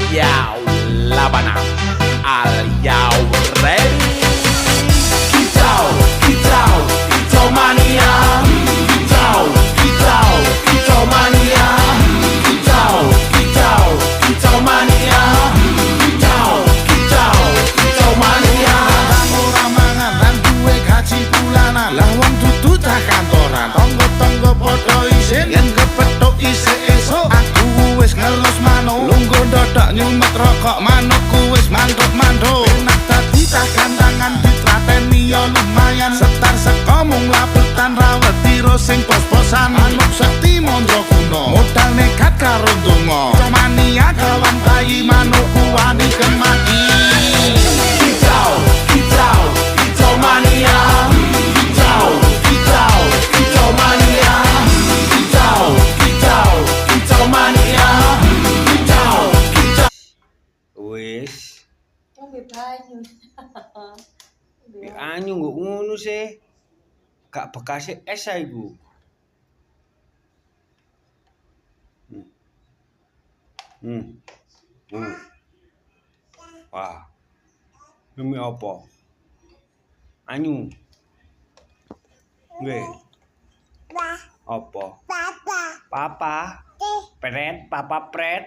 Yau Labana. Are you ready? Kicau, kicau, kicau mania. Kicau, kicau, kicau mania. Kicau, kicau, kicau mania. Kicau, kicau, kicau mania. Ora mangan lan duwe gaji bulanan. Lah wong dudu cah kantoran. Tonggo-tonggo padha isin yen kepethuk isih esuk. Aku wis ngelus manuk. Lungguh ndodok nyumet rokok manukku wis mantuk-mantuk. Enak dadi cah kandangan ditrateni ya lumayan. Setar seko mung labetan rawet tiro sing pos-posan. Manuk sekti mondro kuno. Modal nekat karo donga. Mania kawan bayi manukku wani kemati. Kicau, kicau, kicau mania. Kicau, kicau, kicau mania. Kicau, kicau, kicau mania. Kicau, kicau. Wis, Ngombe banyu. anyu kok ngono sih. Gak bekase es ae iku. Wah. Demi apa? Anyu. Nggih. Apa? Papa. Pret, papa pret.